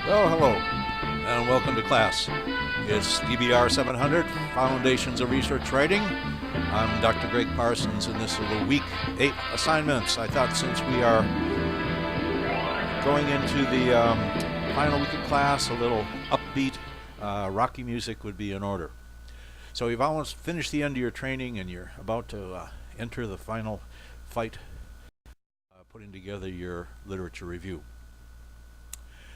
Well, hello, and welcome to class. It's DBR700, Foundations of Research Writing. I'm Dr. Greg Parsons, and this is the week 8 assignments. I thought since we are going into the final week of class, a little upbeat, rocky music would be in order. So you've almost finished the end of your training, and you're about to enter the final fight, putting together your literature review.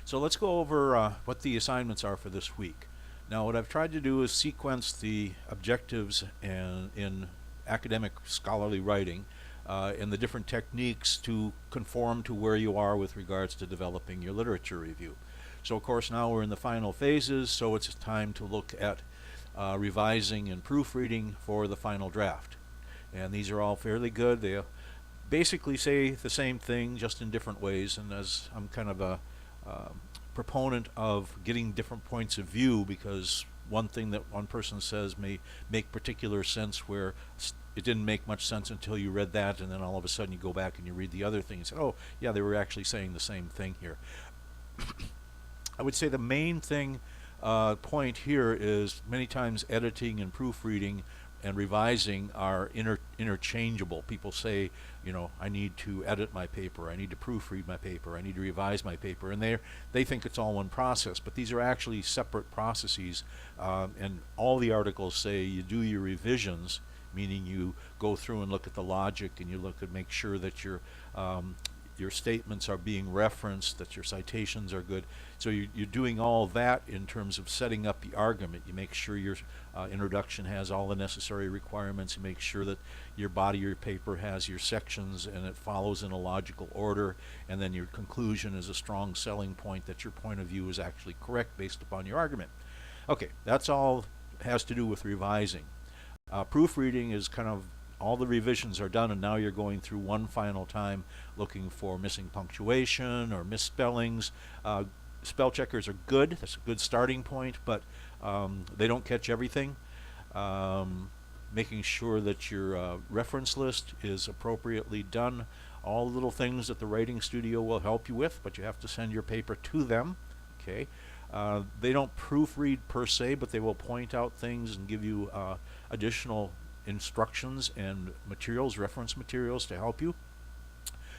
So let's go over what the assignments are for this week. Now, what I've tried to do is sequence the objectives in academic scholarly writing and the different techniques to conform to where you are with regards to developing your literature review. So of course now we're in the final phases, so it's time to look at revising and proofreading for the final draft. And these are all fairly good. They basically say the same thing, just in different ways, and as I'm kind of a proponent of getting different points of view, because one thing that one person says may make particular sense where it didn't make much sense until you read that, and then all of a sudden you go back and you read the other thing and say, oh yeah, they were actually saying the same thing here. I would say the main thing point here is many times editing and proofreading and revising are interchangeable. People say, you know, I need to edit my paper, I need to proofread my paper, I need to revise my paper, and they think it's all one process, but these are actually separate processes, and all the articles say you do your revisions, meaning you go through and look at the logic and you look at make sure that your statements are being referenced, that your citations are good. So you're doing all that in terms of setting up the argument. You make sure your introduction has all the necessary requirements. You make sure that your body of your paper has your sections and it follows in a logical order, and then your conclusion is a strong selling point that your point of view is actually correct based upon your argument. Okay, that's all has to do with revising. Proofreading is kind of all the revisions are done, and now you're going through one final time looking for missing punctuation or misspellings. Spell checkers are good. That's a good starting point, but they don't catch everything. Making sure that your reference list is appropriately done. All the little things that the writing studio will help you with, but you have to send your paper to them. Okay. They don't proofread per se, but they will point out things and give you additional instructions and materials, reference materials to help you.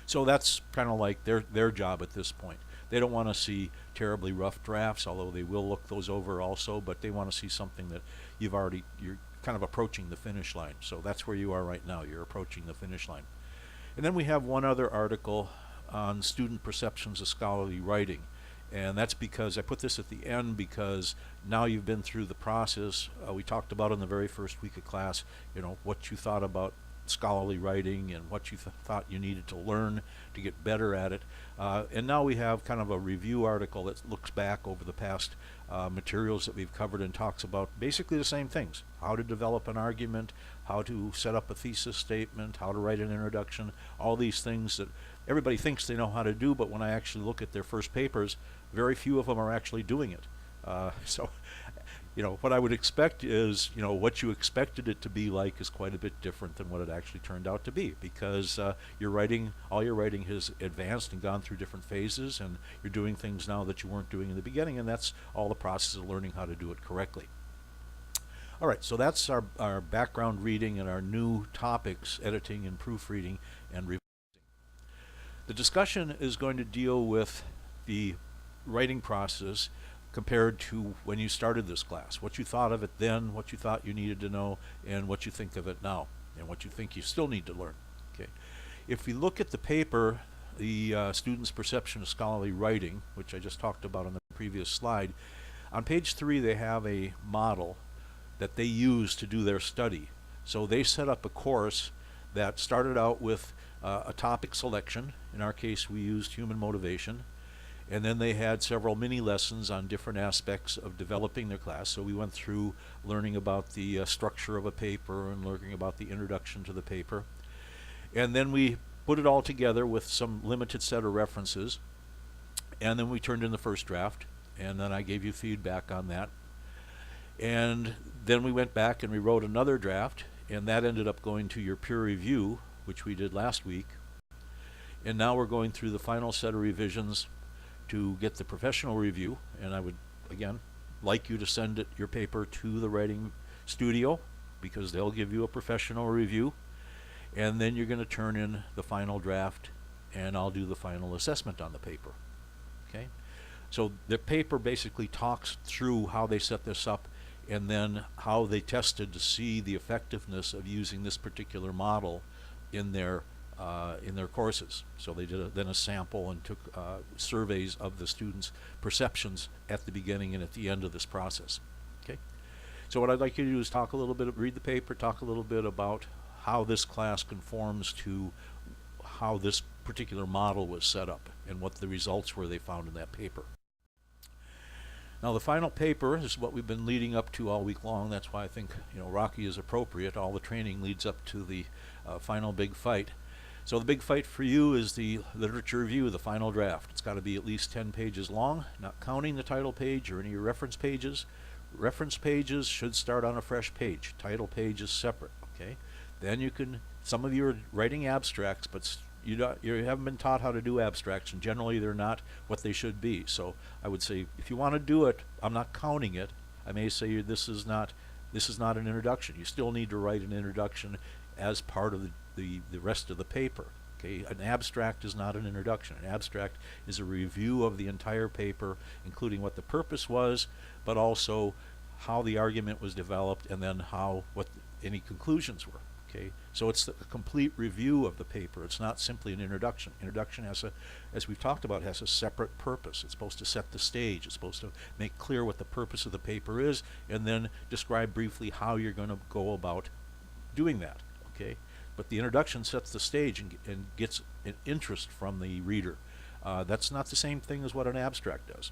So that's kind of like their job at this point. They don't want to see terribly rough drafts, although they will look those over also, but they want to see something that you're kind of approaching the finish line. So that's where you are right now. You're approaching the finish line. And then we have one other article on student perceptions of scholarly writing. And that's because I put this at the end because now you've been through the process. We talked about in the very first week of class, you know, what you thought about scholarly writing and what you thought you needed to learn to get better at it. And now we have kind of a review article that looks back over the past materials that we've covered and talks about basically the same things. How to develop an argument, how to set up a thesis statement, how to write an introduction, all these things that everybody thinks they know how to do, but when I actually look at their first papers, very few of them are actually doing it. So, you know, what I would expect is, you know, what you expected it to be like is quite a bit different than what it actually turned out to be, because all your writing has advanced and gone through different phases, and you're doing things now that you weren't doing in the beginning, and that's all the process of learning how to do it correctly. All right, so that's our background reading and our new topics, editing and proofreading and revising. The discussion is going to deal with the writing process compared to when you started this class. What you thought of it then, what you thought you needed to know, and what you think of it now, and what you think you still need to learn. Okay. If we look at the paper, the Student's Perception of Scholarly Writing, which I just talked about on the previous slide, on page 3 they have a model that they use to do their study. So they set up a course that started out with a topic selection. In our case, we used human motivation. And then they had several mini lessons on different aspects of developing their class. So we went through learning about the structure of a paper and learning about the introduction to the paper. And then we put it all together with some limited set of references. And then we turned in the first draft. And then I gave you feedback on that. And then we went back and we wrote another draft. And that ended up going to your peer review, which we did last week. And now we're going through the final set of revisions to get the professional review, and I would, again, like you to send your paper to the writing studio because they'll give you a professional review, and then you're going to turn in the final draft, and I'll do the final assessment on the paper. Okay? So the paper basically talks through how they set this up and then how they tested to see the effectiveness of using this particular model in their courses. So they did then a sample and took surveys of the students' perceptions at the beginning and at the end of this process. Okay. So what I'd like you to do is talk a little bit, read the paper, talk a little bit about how this class conforms to how this particular model was set up and what the results were they found in that paper. Now the final paper is what we've been leading up to all week long. That's why I think Rocky is appropriate. All the training leads up to the final big fight. So the big fight for you is the literature review, the final draft. It's got to be at least 10 pages long, not counting the title page or any of your reference pages. Reference pages should start on a fresh page. Title page is separate. Okay. Then you can. Some of you are writing abstracts, but you haven't been taught how to do abstracts, and generally they're not what they should be. So I would say if you want to do it, I'm not counting it. I may say this is not an introduction. You still need to write an introduction as part of the rest of the paper. Okay, an abstract is not an introduction. An abstract is a review of the entire paper, including what the purpose was, but also how the argument was developed, and then what any conclusions were. Okay, so it's a complete review of the paper. It's not simply an introduction. Introduction as we've talked about, has a separate purpose. It's supposed to set the stage. It's supposed to make clear what the purpose of the paper is, and then describe briefly how you're going to go about doing that. Okay, but the introduction sets the stage and gets an interest from the reader. That's not the same thing as what an abstract does.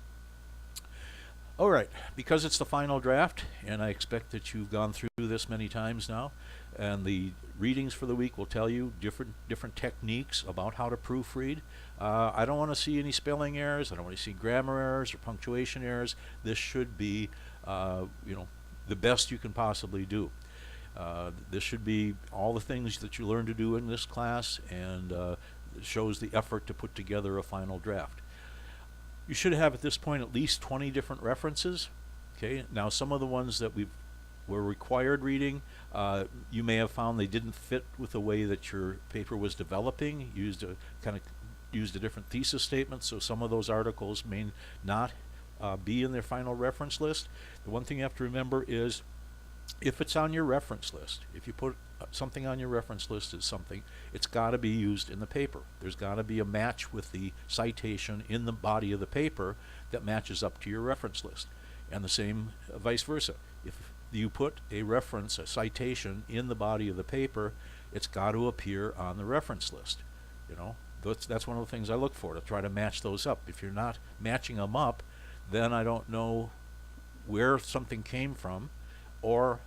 All right, because it's the final draft, and I expect that you've gone through this many times now, and the readings for the week will tell you different techniques about how to proofread. I don't want to see any spelling errors. I don't want to see grammar errors or punctuation errors. This should be, the best you can possibly do. This should be all the things that you learn to do in this class, and it shows the effort to put together a final draft. You should have at this point at least 20 different references. Okay, now some of the ones that were required reading, you may have found they didn't fit with the way that your paper was developing. Used a different thesis statement, so some of those articles may not be in their final reference list. The one thing you have to remember is, if it's on your reference list, if you put something on your reference list as something, it's got to be used in the paper. There's got to be a match with the citation in the body of the paper that matches up to your reference list. And the same vice versa. If you put a reference, a citation in the body of the paper, it's got to appear on the reference list. That's one of the things I look for, to try to match those up. If you're not matching them up, then I don't know where something came from, or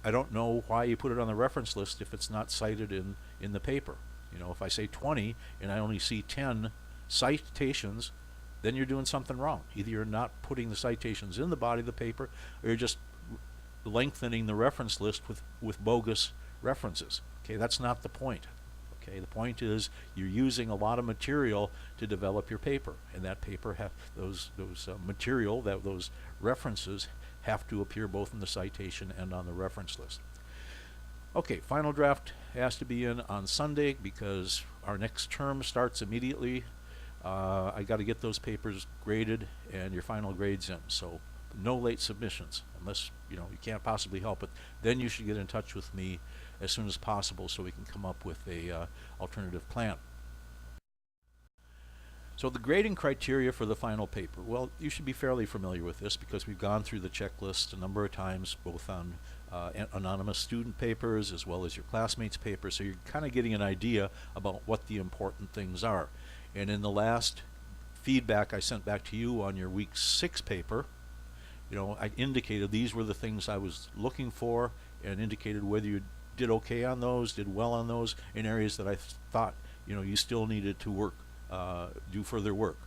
I don't know why you put it on the reference list if it's not cited in the paper. If I say 20 and I only see 10 citations, then you're doing something wrong. Either you're not putting the citations in the body of the paper, or you're just lengthening the reference list with bogus references. Okay, that's not the point. Okay, the point is you're using a lot of material to develop your paper, and that paper those references have to appear both in the citation and on the reference list. Okay, final draft has to be in on Sunday because our next term starts immediately. I got to get those papers graded and your final grades in, so no late submissions unless you can't possibly help it. Then you should get in touch with me as soon as possible so we can come up with a alternative plan. So the grading criteria for the final paper, well, you should be fairly familiar with this because we've gone through the checklist a number of times, both on anonymous student papers as well as your classmates' papers, so you're kind of getting an idea about what the important things are. And in the last feedback I sent back to you on your week 6 paper, I indicated these were the things I was looking for, and indicated whether you did okay on those, did well on those, in areas that I thought you still needed to do further work.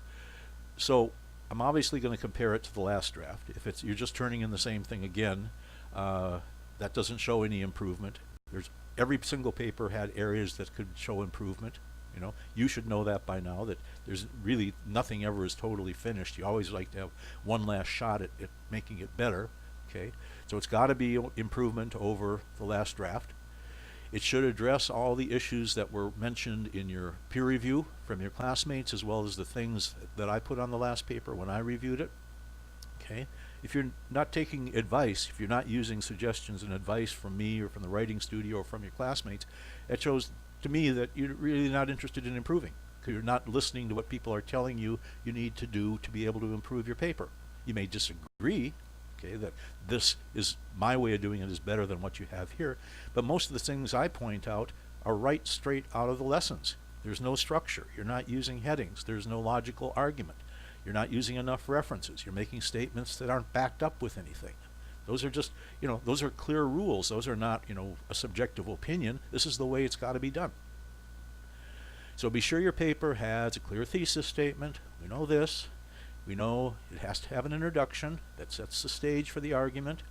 So I'm obviously going to compare it to the last draft. If you're just turning in the same thing again, that doesn't show any improvement. Every single paper had areas that could show improvement, You know, you should know that by now, that there's really nothing ever is totally finished. You always like to have one last shot at making it better. Okay, so it's got to be improvement over the last draft. It should address all the issues that were mentioned in your peer review from your classmates, as well as the things that I put on the last paper when I reviewed it. Okay, if you're not taking advice, if you're not using suggestions and advice from me or from the writing studio or from your classmates, it shows to me that you're really not interested in improving, because you're not listening to what people are telling you you need to do to be able to improve your paper. You may disagree, okay, that this is my way of doing it is better than what you have here, but most of the things I point out are right straight out of the lessons. There's no structure. You're not using headings. There's no logical argument. You're not using enough references. You're making statements that aren't backed up with anything. Those are just, those are clear rules. Those are not, a subjective opinion. This is the way it's got to be done. So be sure your paper has a clear thesis statement. We know this. We know it has to have an introduction that sets the stage for the argument.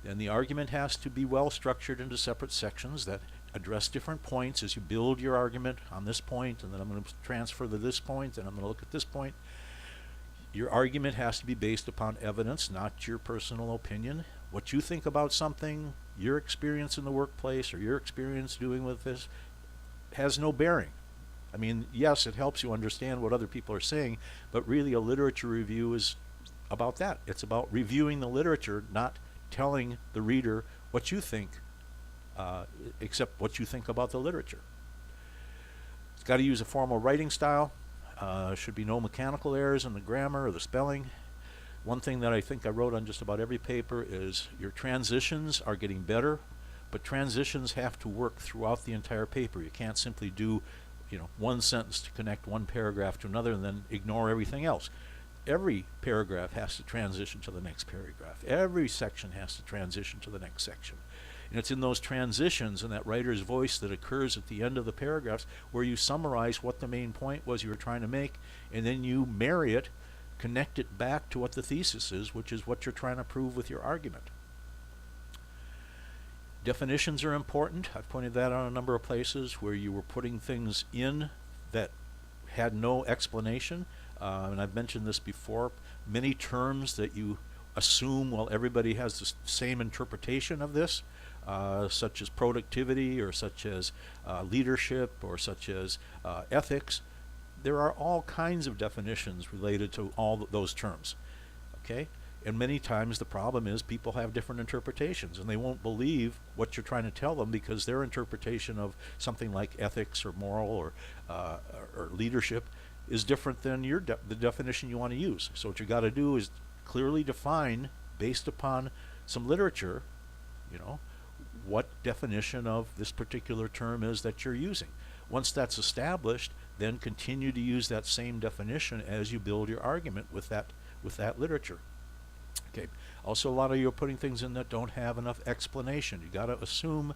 Then the argument has to be well structured into separate sections that address different points as you build your argument on this point, and then I'm going to transfer to this point, and I'm going to look at this point. Your argument has to be based upon evidence, not your personal opinion. What you think about something, your experience in the workplace, or your experience doing with this, has no bearing. I mean, yes, it helps you understand what other people are saying, but really a literature review is about that. It's about reviewing the literature, not telling the reader what you think, except what you think about the literature. It's got to use a formal writing style. Should be no mechanical errors in the grammar or the spelling. One thing that I think I wrote on just about every paper is your transitions are getting better, but transitions have to work throughout the entire paper. You can't simply do one sentence to connect one paragraph to another and then ignore everything else. Every paragraph has to transition to the next paragraph. Every section has to transition to the next section. And it's in those transitions and that writer's voice that occurs at the end of the paragraphs where you summarize what the main point was you were trying to make, and then you marry it, connect it back to what the thesis is, which is what you're trying to prove with your argument. Definitions are important. I've pointed that out a number of places where you were putting things in that had no explanation. And I've mentioned this before. Many terms that you assume, well, everybody has the same interpretation of this, such as productivity or such as leadership or such as ethics. There are all kinds of definitions related to all those terms. Okay? And many times the problem is people have different interpretations, and they won't believe what you're trying to tell them because their interpretation of something like ethics or moral or leadership is different than the definition you want to use. So what you got to do is clearly define, based upon some literature, what definition of this particular term is that you're using. Once that's established, then continue to use that same definition as you build your argument with that literature. Okay. Also, a lot of you are putting things in that don't have enough explanation. You got to assume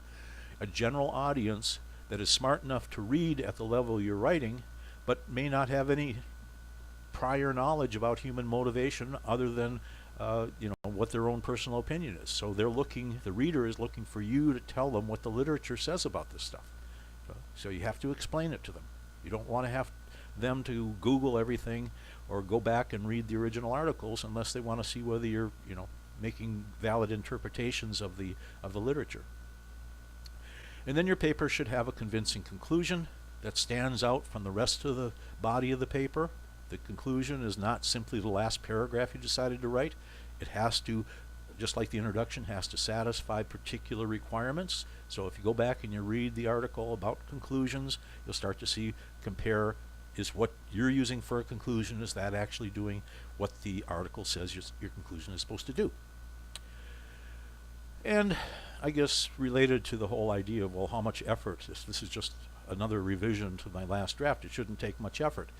a general audience that is smart enough to read at the level you're writing, but may not have any prior knowledge about human motivation other than what their own personal opinion is. So the reader is looking for you to tell them what the literature says about this stuff. So you have to explain it to them. You don't want to have them to Google everything or go back and read the original articles unless they want to see whether you're making valid interpretations of the literature. And then your paper should have a convincing conclusion that stands out from the rest of the body of the paper. The conclusion is not simply the last paragraph you decided to write. It has to, just like the introduction, has to satisfy particular requirements. So if you go back and you read the article about conclusions, you'll start to compare, is what you're using for a conclusion, is that actually doing what the article says your conclusion is supposed to do? And I guess related to the whole idea of, well, how much effort, this is just another revision to my last draft, it shouldn't take much effort.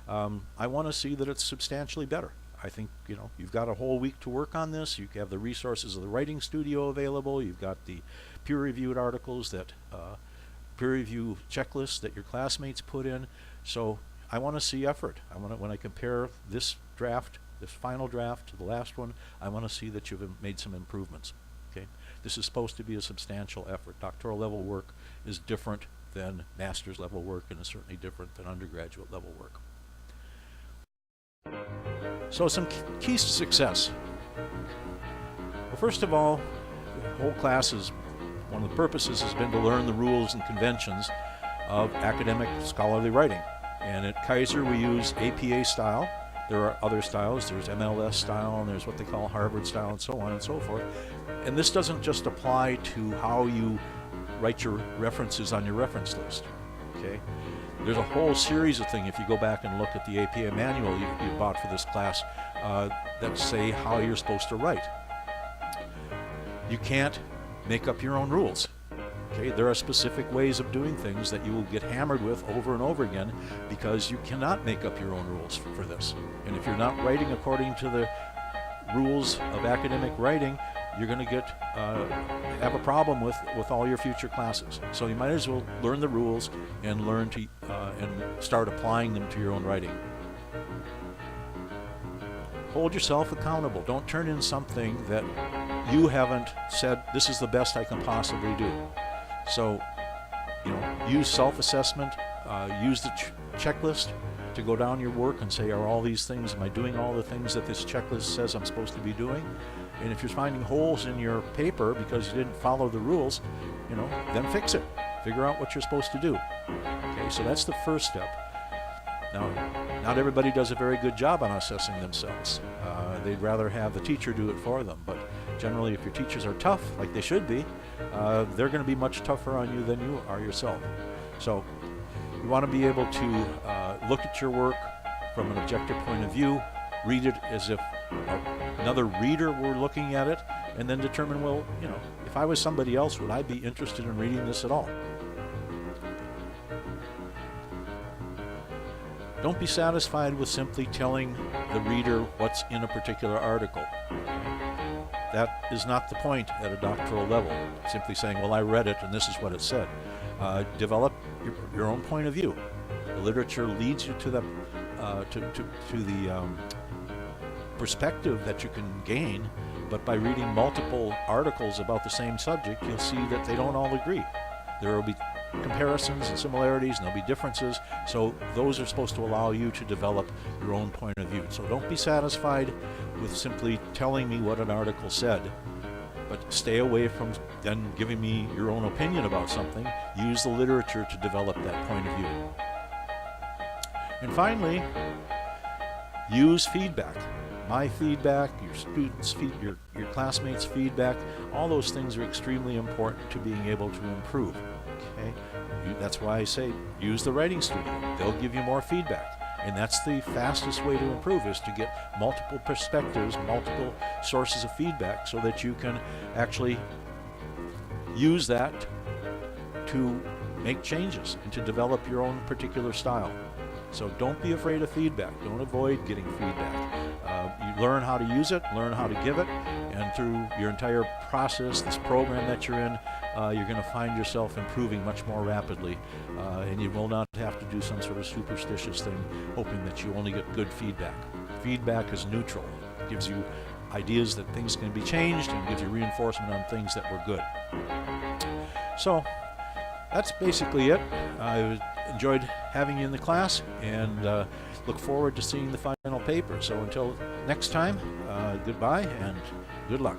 I want to see that it's substantially better. I think you've got a whole week to work on this. You have the resources of the writing studio available. You've got the peer-reviewed articles, that peer-review checklists that your classmates put in. So I want to see effort. When I compare this draft, this final draft, to the last one, I want to see that you've made some improvements. Okay, this is supposed to be a substantial effort. Doctoral level work is different than master's level work and is certainly different than undergraduate level work. So some keys to success. Well, first of all, the whole class is, one of the purposes has been to learn the rules and conventions of academic scholarly writing. And at Kaiser we use APA style. There are other styles. There's MLS style, and there's what they call Harvard style, and so on and so forth. And this doesn't just apply to how you write your references on your reference list. Okay? There's a whole series of things, if you go back and look at the APA manual you bought for this class, that say how you're supposed to write. You can't make up your own rules. Okay? There are specific ways of doing things that you will get hammered with over and over again because you cannot make up your own rules for this. And if you're not writing according to the rules of academic writing, you're going to have a problem with all your future classes. So you might as well learn the rules and learn to and start applying them to your own writing. Hold yourself accountable. Don't turn in something that you haven't said, this is the best I can possibly do. So, use self-assessment, use the checklist to go down your work and say, are all these things, am I doing all the things that this checklist says I'm supposed to be doing? And if you're finding holes in your paper because you didn't follow the rules, then fix it. Figure out what you're supposed to do. Okay, so that's the first step. Now, not everybody does a very good job on assessing themselves. They'd rather have the teacher do it for them, but generally if your teachers are tough, like they should be, they're going to be much tougher on you than you are yourself. So you want to be able to look at your work from an objective point of view, read it as if another reader were looking at it, and then determine, well, if I was somebody else, would I be interested in reading this at all? Don't be satisfied with simply telling the reader what's in a particular article. That is not the point at a doctoral level. Simply saying, well, I read it and this is what it said. Develop your own point of view. The literature leads you to the perspective that you can gain, but by reading multiple articles about the same subject, you'll see that they don't all agree. There will be comparisons and similarities, and there'll be differences, so those are supposed to allow you to develop your own point of view. So don't be satisfied with simply telling me what an article said, but stay away from then giving me your own opinion about something. Use the literature to develop that point of view. And finally, use feedback. My feedback, your students' feedback, your classmates' feedback, all those things are extremely important to being able to improve. Okay? That's why I say use the writing studio. They'll give you more feedback. And that's the fastest way to improve, is to get multiple perspectives, multiple sources of feedback, so that you can actually use that to make changes and to develop your own particular style. So don't be afraid of feedback. Don't avoid getting feedback. You learn how to use it, learn how to give it, and through your entire process, this program that you're in, you're going to find yourself improving much more rapidly, and you will not have to do some sort of superstitious thing hoping that you only get good feedback. Feedback is neutral. It gives you ideas that things can be changed and gives you reinforcement on things that were good. So that's basically it. I enjoyed having you in the class, and look forward to seeing the final paper. So until next time, goodbye and good luck.